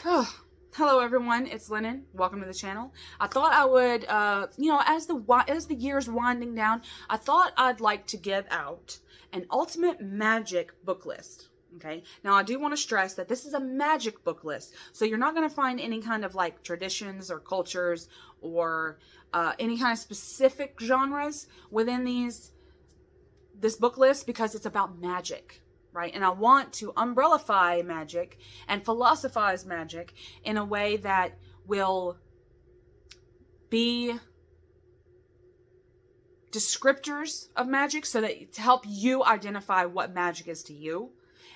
Oh, hello everyone, it's Lennon. Welcome to the channel. I thought I would, as the year's winding down, I thought I'd like to give out an ultimate magic book list. Okay, now I do want to stress that this is a magic book list, so you're not going to find any kind of like traditions or cultures or any kind of specific genres within this book list, because it's about magic. Right? And I want to umbrellify magic and philosophize magic in a way that will be descriptors of magic, so that to help you identify what magic is to you,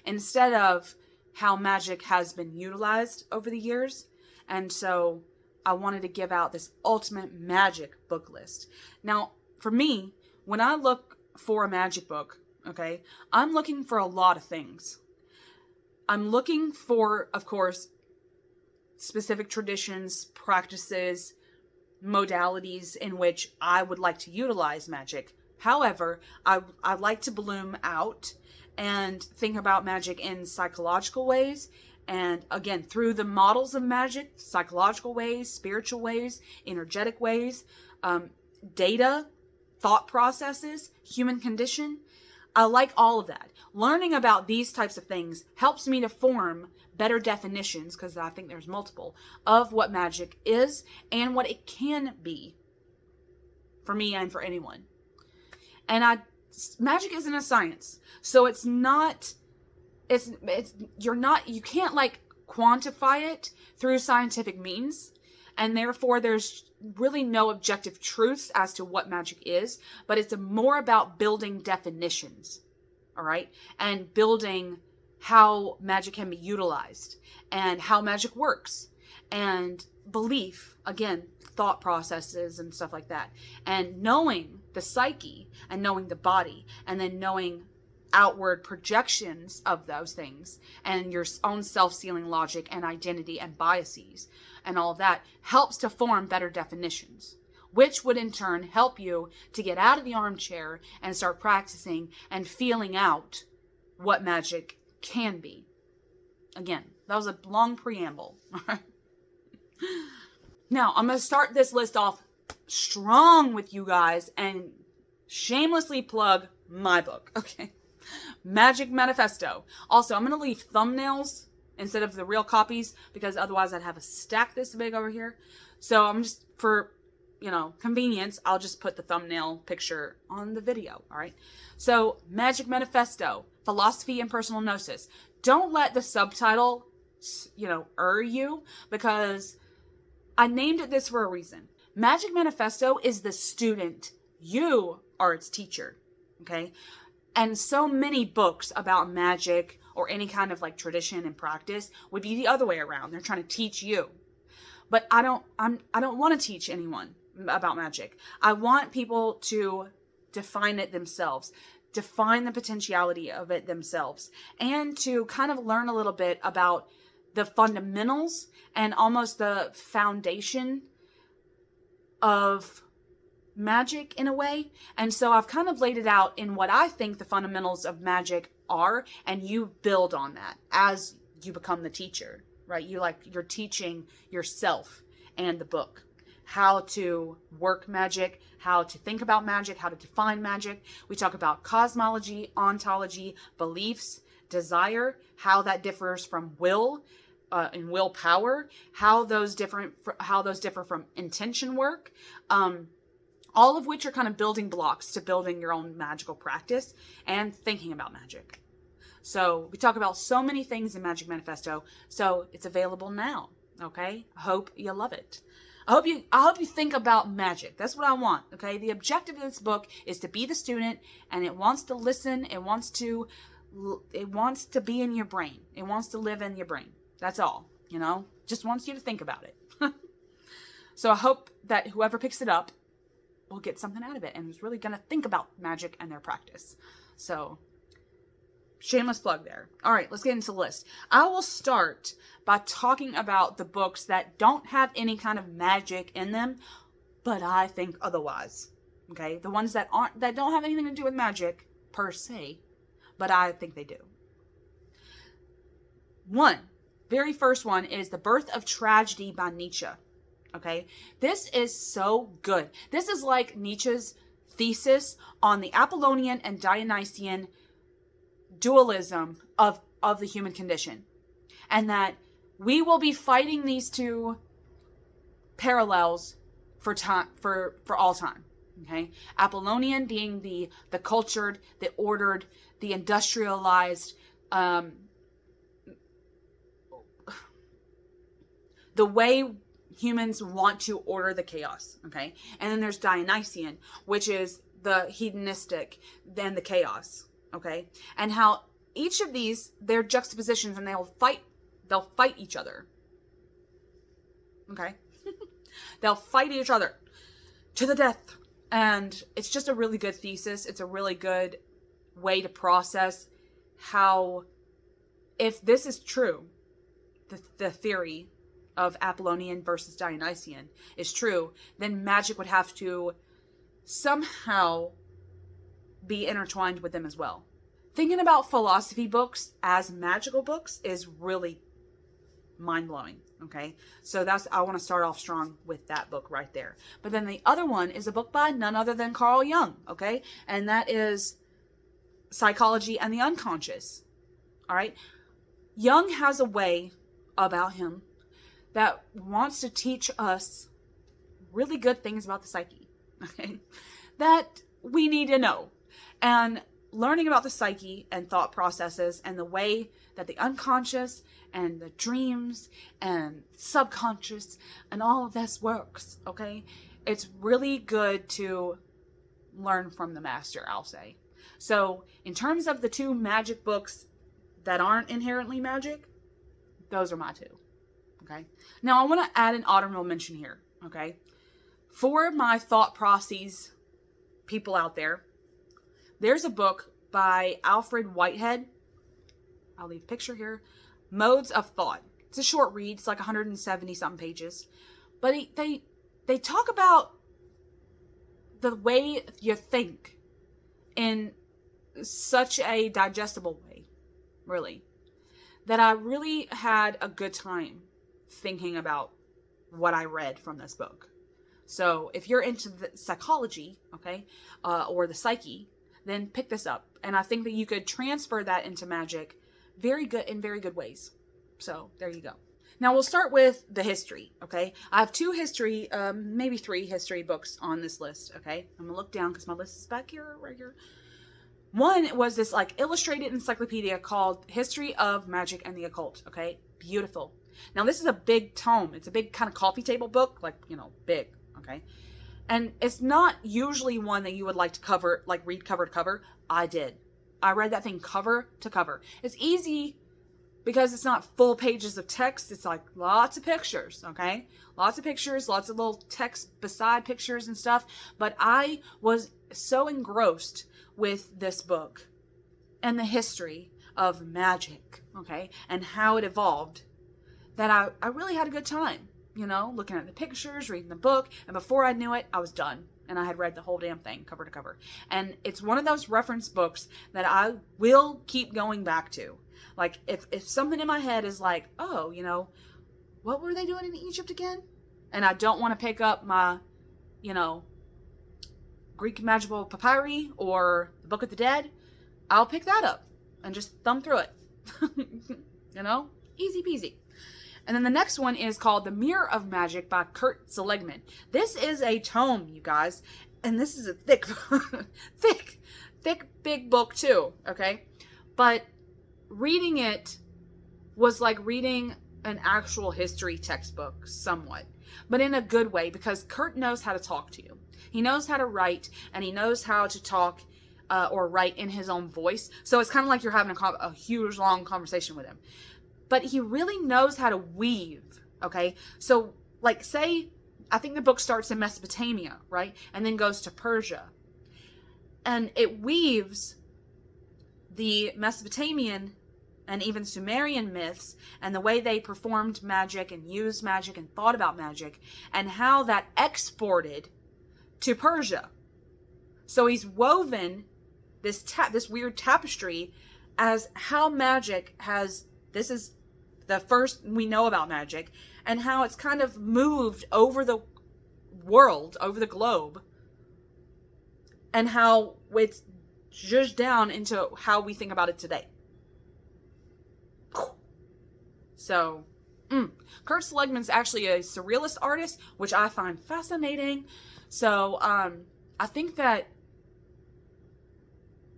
instead of how magic has been utilized over the years. And so I wanted to give out this ultimate magic book list. Now, for me, when I look for a magic book, okay, I'm looking for a lot of things. I'm looking for, of course, specific traditions, practices, modalities in which I would like to utilize magic. However, I like to bloom out and think about magic in psychological ways. And again, through the models of magic, psychological ways, spiritual ways, energetic ways, data, thought processes, human condition. I like all of that. Learning about these types of things helps me to form better definitions, because I think there's multiple, of what magic is and what it can be for me and for anyone. And magic isn't a science. So it's not, you can't like quantify it through scientific means. And therefore there's really no objective truths as to what magic is, but it's more about building definitions, all right? And building how magic can be utilized and how magic works, and belief, again, thought processes and stuff like that. And knowing the psyche and knowing the body, and then knowing outward projections of those things, and your own self-sealing logic and identity and biases and all of that helps to form better definitions, which would in turn help you to get out of the armchair and start practicing and feeling out what magic can be. Again, that was a long preamble. Now, I'm going to start this list off strong with you guys and shamelessly plug my book, okay? Magic Manifesto. Also, I'm going to leave thumbnails instead of the real copies, because otherwise I'd have a stack this big over here. So I'm just, for, convenience, I'll just put the thumbnail picture on the video, all right? So, Magic Manifesto, Philosophy and Personal Gnosis. Don't let the subtitle, you, because I named it this for a reason. Magic Manifesto is the student. You are its teacher, okay? And so many books about magic or any kind of like tradition and practice would be the other way around. They're trying to teach you. But I don't want to teach anyone about magic. I want people to define it themselves, define the potentiality of it themselves, and to kind of learn a little bit about the fundamentals and almost the foundation of magic in a way. And so I've kind of laid it out in what I think the fundamentals of magic are, and you build on that as you become the teacher, right? You're teaching yourself and the book how to work magic, how to think about magic, how to define magic. We talk about cosmology, ontology, beliefs, desire, how that differs from will and willpower, how those differ from intention work. All of which are kind of building blocks to building your own magical practice and thinking about magic. So we talk about so many things in Magic Manifesto, so it's available now, okay? I hope you love it. I hope you think about magic. That's what I want, okay? The objective of this book is to be the student, and it wants to listen, it wants to be in your brain. It wants to live in your brain. That's all, just wants you to think about it. So I hope that whoever picks it up will get something out of it and is really going to think about magic and their practice. So, shameless plug there. All right, let's get into the list. I will start by talking about the books that don't have any kind of magic in them, but I think otherwise. Okay, the ones that don't have anything to do with magic per se, but I think they do. One, very first one is The Birth of Tragedy by Nietzsche. Okay, this is so good. This is like Nietzsche's thesis on the Apollonian and Dionysian dualism of the human condition, and that we will be fighting these two parallels for time, for all time. Okay, Apollonian being the cultured, the ordered, the industrialized, the way humans want to order the chaos. Okay, and then there's Dionysian, which is the hedonistic, then the chaos. Okay, and how each of these, they're juxtapositions, and they'll fight each other. Okay, they'll fight each other to the death. And it's just a really good thesis. It's a really good way to process how, if this is true, the theory of Apollonian versus Dionysian is true, then magic would have to somehow be intertwined with them as well. Thinking about philosophy books as magical books is really mind-blowing. Okay, so I want to start off strong with that book right there. But then the other one is a book by none other than Carl Jung. Okay, and that is Psychology and the Unconscious. All right, Jung has a way about him that wants to teach us really good things about the psyche. Okay, that we need to know. And learning about the psyche and thought processes and the way that the unconscious and the dreams and subconscious and all of this works, okay? It's really good to learn from the master, I'll say. So in terms of the two magic books that aren't inherently magic, those are my two, okay? Now I want to add an honorable mention here, okay? For my thought processes people out there, there's a book by Alfred Whitehead. I'll leave a picture here. Modes of Thought. It's a short read. It's like 170 something pages. But they talk about the way you think in such a digestible way, really, that I really had a good time thinking about what I read from this book. So if you're into the psychology, okay, or the psyche, then pick this up. And I think that you could transfer that into magic very good ways. So there you go. Now we'll start with the history, okay? I have two history, maybe three history books on this list, okay? I'm gonna look down because my list is back here, right here. One was this like illustrated encyclopedia called History of Magic and the Occult, okay? Beautiful. Now this is a big tome. It's a big kind of coffee table book, like, you know, big, okay? And it's not usually one that you would like to cover, like read cover to cover. I did. I read that thing cover to cover. It's easy because it's not full pages of text. It's like lots of pictures, okay? Lots of pictures, lots of little text beside pictures and stuff. But I was so engrossed with this book and the history of magic, okay? And how it evolved that I really had a good time. You know, looking at the pictures, reading the book, and before I knew it, I was done. And I had read the whole damn thing, cover to cover. And it's one of those reference books that I will keep going back to. Like, if something in my head is like, oh, you know, what were they doing in Egypt again? And I don't want to pick up my, you know, Greek magical papyri or the Book of the Dead, I'll pick that up and just thumb through it. You know, easy peasy. And then the next one is called The Mirror of Magic by Kurt Seligman. This is a tome, you guys. And this is a thick, thick, big book too, okay? But reading it was like reading an actual history textbook somewhat. But in a good way, because Kurt knows how to talk to you. He knows how to write, and he knows how to talk or write in his own voice. So it's kind of like you're having a huge, long conversation with him. But he really knows how to weave, okay? So, like, say, I think the book starts in Mesopotamia, right? And then goes to Persia. And it weaves the Mesopotamian and even Sumerian myths and the way they performed magic and used magic and thought about magic and how that exported to Persia. So he's woven this weird tapestry as how magic has... This is the first we know about magic, and how it's kind of moved over the world, over the globe, and how it's just down into how we think about it today. So, Kurt Seligman's actually a surrealist artist, which I find fascinating. So, I think that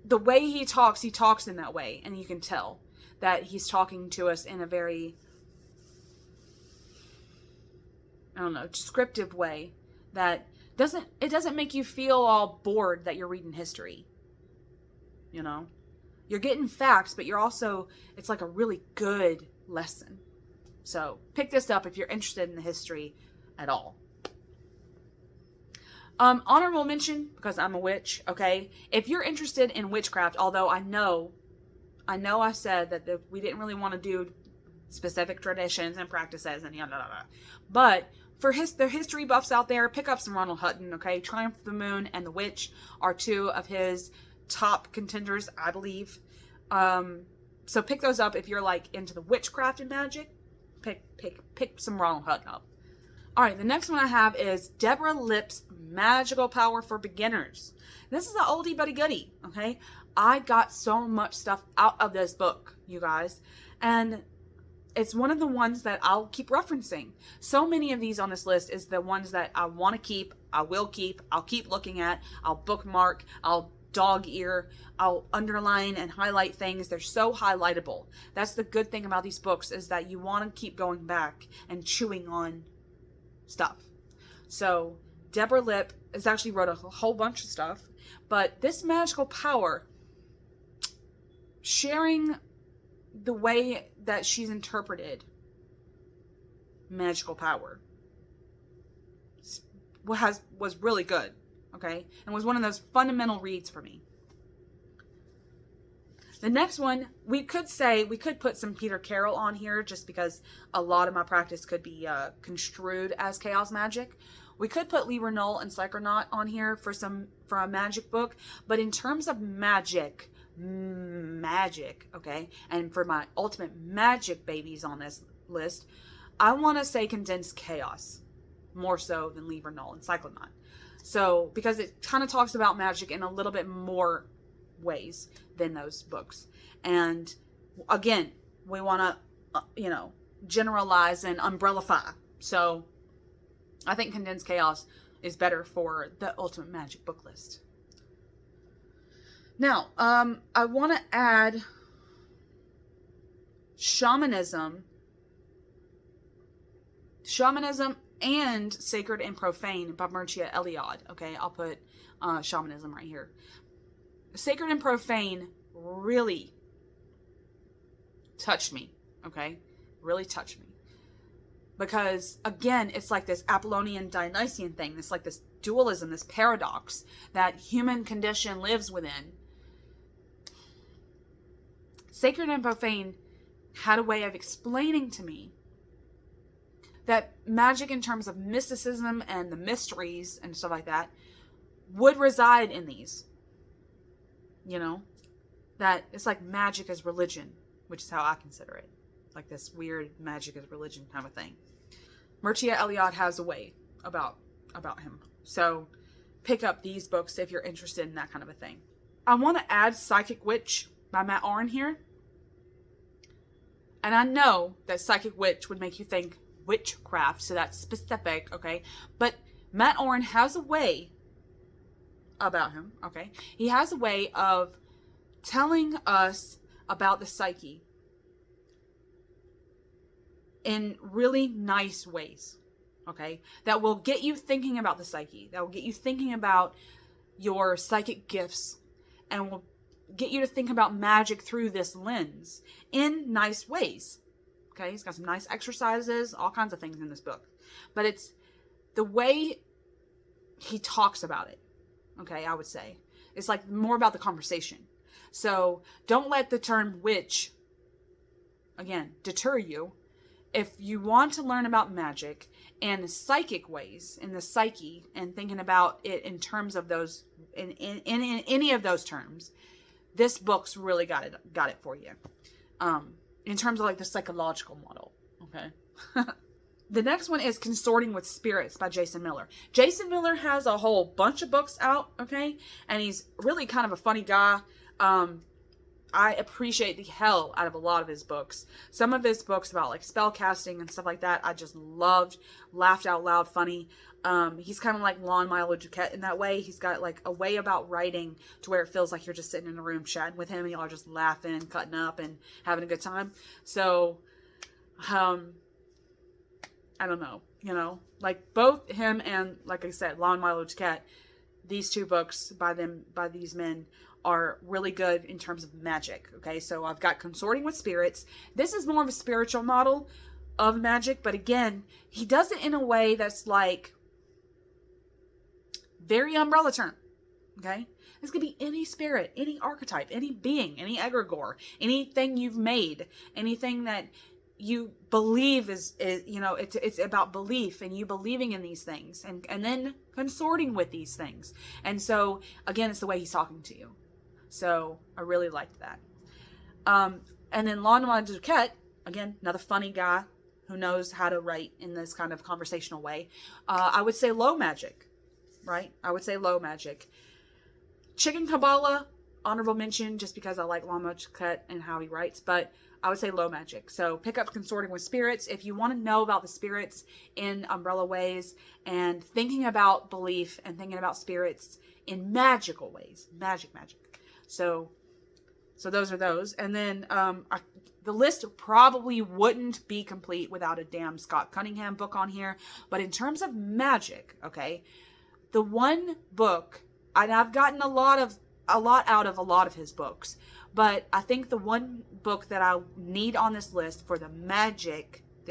the way he talks in that way, and you can tell that he's talking to us in a very, I don't know, descriptive way that doesn't make you feel all bored that you're reading history. You know? You're getting facts, but you're also, it's like a really good lesson. So, pick this up if you're interested in the history at all. Honorable mention, because I'm a witch, okay? If you're interested in witchcraft, although I know I said that we didn't really want to do specific traditions and practices and yada yada. But for the history buffs out there, pick up some Ronald Hutton, okay? Triumph of the Moon and The Witch are two of his top contenders, I believe. So pick those up if you're like into the witchcraft and magic. Pick some Ronald Hutton up. Alright, the next one I have is Deborah Lipp's Magical Power for Beginners. This is an oldie but a goodie, okay? I got so much stuff out of this book, you guys. And it's one of the ones that I'll keep referencing. So many of these on this list is the ones that I want to keep, I will keep, I'll keep looking at, I'll bookmark, I'll dog ear, I'll underline and highlight things. They're so highlightable. That's the good thing about these books, is that you want to keep going back and chewing on stuff. So Deborah Lipp has actually wrote a whole bunch of stuff, but this magical power, sharing the way that she's interpreted magical power, was really good, okay, and was one of those fundamental reads for me. The next one, we could put some Peter Carroll on here, just because a lot of my practice could be construed as chaos magic. We could put Lee Renault and Psychonaut on here for a magic book, but in terms of magic, okay, and for my ultimate magic babies on this list, I want to say Condensed Chaos, more so than Lee Renault and Psychonaut. So, because it kind of talks about magic in a little bit more ways than those books. And again, we want to, generalize and umbrellify. So I think Condensed Chaos is better for the Ultimate Magic book list. Now, I want to add Shamanism and Sacred and Profane by Mircea Eliade. Okay, I'll put Shamanism right here. Sacred and Profane really touched me, okay? Really touched me. Because, again, it's like this Apollonian-Dionysian thing. It's like this dualism, this paradox that human condition lives within. Sacred and Profane had a way of explaining to me that magic, in terms of mysticism and the mysteries and stuff like that, would reside in these. That it's like magic as religion, which is how I consider it. Like this weird magic as religion kind of thing. Mircea Eliade has a way about him. So pick up these books if you're interested in that kind of a thing. I want to add Psychic Witch by Matt Oren here. And I know that Psychic Witch would make you think witchcraft, so that's specific, okay? But Matt Oren has a way about him, okay? He has a way of telling us about the psyche in really nice ways, okay? That will get you thinking about the psyche. That will get you thinking about your psychic gifts, and will get you to think about magic through this lens in nice ways, okay? He's got some nice exercises, all kinds of things in this book. But it's the way he talks about it, okay, I would say. It's like more about the conversation. So don't let the term witch, again, deter you. If you want to learn about magic and psychic ways, in the psyche, and thinking about it in terms of those, in any of those terms, this book's really got it for you. in terms of like the psychological model. Okay. The next one is Consorting with Spirits by Jason Miller. Jason Miller has a whole bunch of books out, okay? And he's really kind of a funny guy. I appreciate the hell out of a lot of his books. Some of his books about like spell casting and stuff like that, I just loved. Laughed out loud, funny. He's kind of like Non-Milo Duquette in that way. He's got like a way about writing to where it feels like you're just sitting in a room chatting with him and y'all are just laughing, cutting up, and having a good time. So, I don't know, you know, like both him and, like I said, Non-Milo Duquette, these two books by these men are really good in terms of magic. Okay, so I've got Consorting with Spirits. This is more of a spiritual model of magic, but again, he does it in a way that's like very umbrella term. Okay, this could be any spirit, any archetype, any being, any egregore, anything you've made, anything that you believe is you know, it's about belief and you believing in these things and then consorting with these things. And so again, it's the way he's talking to you. So I really liked that. And then Non-Milo Duquette, again, another funny guy who knows how to write in this kind of conversational way. I would say low magic, right? I would say low magic. Chicken Kabbalah, honorable mention, just because I like Non-Milo Duquette and how he writes, but I would say low magic. So pick up Consorting with Spirits if you want to know about the spirits in umbrella ways and thinking about belief and thinking about spirits in magical ways. Magic. So those are those. And then the list probably wouldn't be complete without a damn Scott Cunningham book on here. But in terms of magic, okay, the one book, and I've gotten a lot out of a lot of his books, but I think the one book that I need on this list for the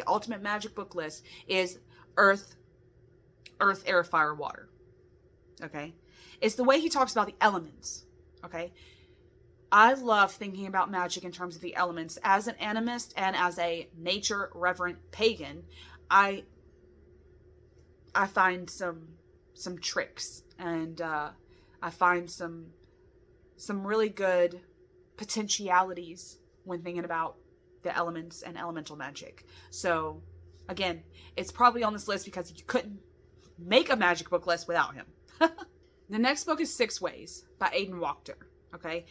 ultimate magic book list is Earth, Air, Fire, Water. Okay? It's the way he talks about the elements. Okay? I love thinking about magic in terms of the elements. As an animist and as a nature reverent pagan, I find some tricks, and I find some really good potentialities when thinking about the elements and elemental magic. So again, it's probably on this list because you couldn't make a magic book list without him. The next book is 6 Ways by Aidan Wachter. Okay,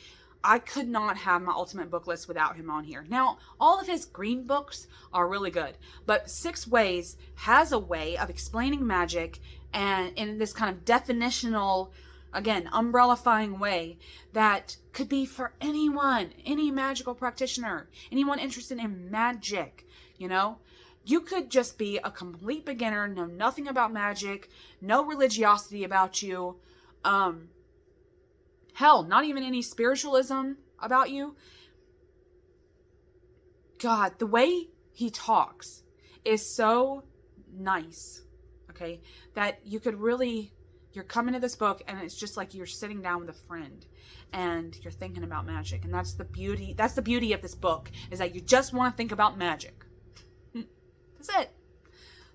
I could not have my ultimate book list without him on here. Now, all of his green books are really good, but 6 Ways has a way of explaining magic and in this kind of definitional, again, umbrellifying way that could be for anyone, any magical practitioner, anyone interested in magic, you know? You could just be a complete beginner, know nothing about magic, no religiosity about you, hell, not even any spiritualism about you. God, the way he talks is so nice, okay, that you could really... You're coming to this book and it's just like you're sitting down with a friend and you're thinking about magic. And that's the beauty of this book, is that you just want to think about magic. That's it.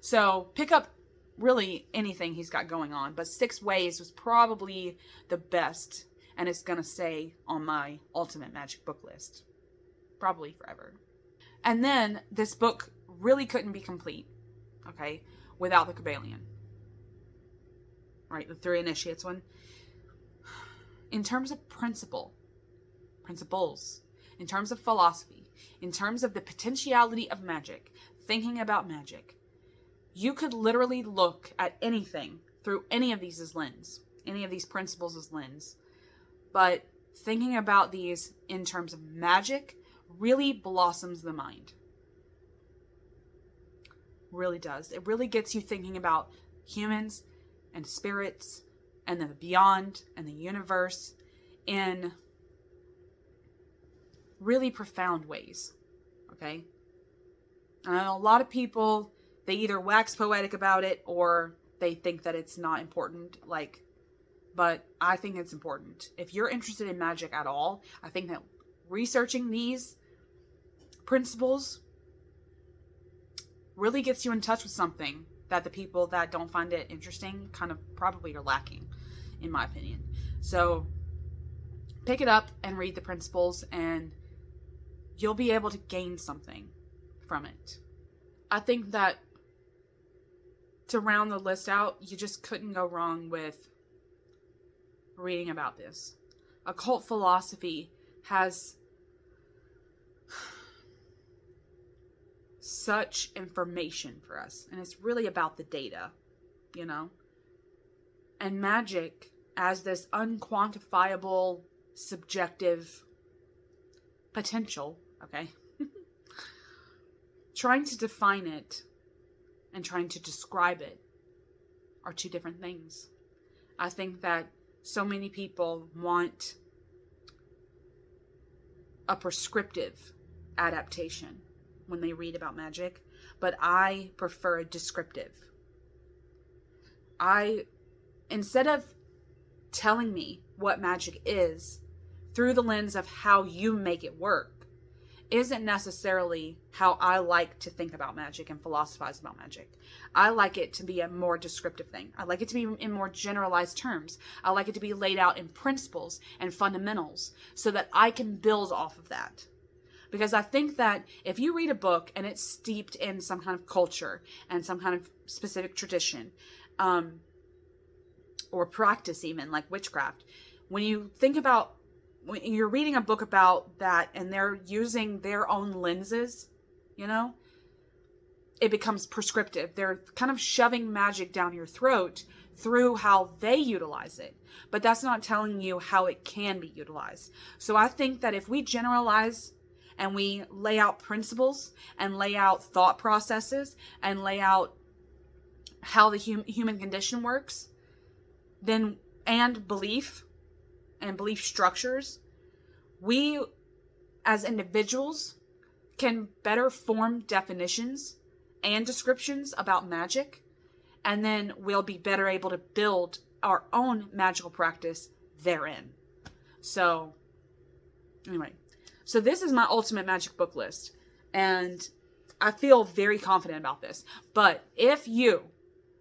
So pick up really anything he's got going on, but 6 Ways was probably the best, and it's going to stay on my ultimate magic book list. Probably forever. And then this book really couldn't be complete, okay, without the Kabbalion. Right, the 3 Initiates one. In terms of principles, in terms of philosophy, in terms of the potentiality of magic, thinking about magic, you could literally look at anything through any of these as lens, any of these principles as lens. But thinking about these in terms of magic really blossoms the mind. Really does. It really gets you thinking about humans and spirits and the beyond and the universe in really profound ways. Okay? I know a lot of people, they either wax poetic about it or they think that it's not important, but I think it's important. If you're interested in magic at all, I think that researching these principles really gets you in touch with something that the people that don't find it interesting kind of probably are lacking, in my opinion. So pick it up and read the principles, and you'll be able to gain something from it. I think that to round the list out, you just couldn't go wrong with reading about this. Occult philosophy has such information for us, and it's really about the data, you know? And magic as this unquantifiable, subjective potential, okay? Trying to define it and trying to describe it are two different things. I think that so many people want a prescriptive adaptation when they read about magic, but I prefer a descriptive. Instead of telling me what magic is through the lens of how you make it work, isn't necessarily how I like to think about magic and philosophize about magic. I like it to be a more descriptive thing. I like it to be in more generalized terms. I like it to be laid out in principles and fundamentals so that I can build off of that. Because I think that if you read a book and it's steeped in some kind of culture and some kind of specific tradition, or practice even, like witchcraft, when you think about, when you're reading a book about that and they're using their own lenses, you know, it becomes prescriptive. They're kind of shoving magic down your throat through how they utilize it. But that's not telling you how it can be utilized. So I think that if we generalize and we lay out principles and lay out thought processes and lay out how the human condition works, then, and belief structures, we as individuals can better form definitions and descriptions about magic, and then we'll be better able to build our own magical practice therein. So anyway, so this is my ultimate magic book list, and I feel very confident about this. But if you,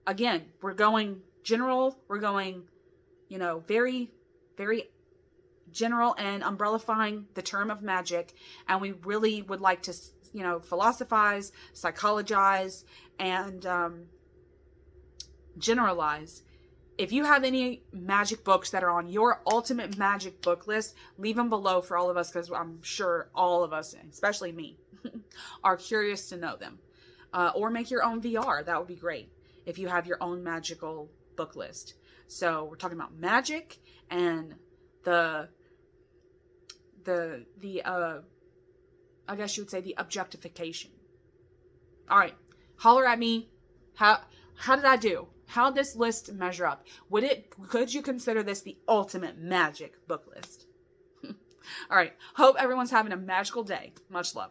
again, we're going general, we're going, you know, very, very general and umbrellifying the term of magic, and we really would like to, you know, philosophize, psychologize, and generalize. If you have any magic books that are on your ultimate magic book list, leave them below for all of us, because I'm sure all of us, especially me, are curious to know them. Or make your own VR. That would be great if you have your own magical book list. So we're talking about magic and the I guess you would say the objectification. All right, holler at me. How did I do? How did this list measure up? Could you consider this the ultimate magic book list? All right, hope everyone's having a magical day. Much love.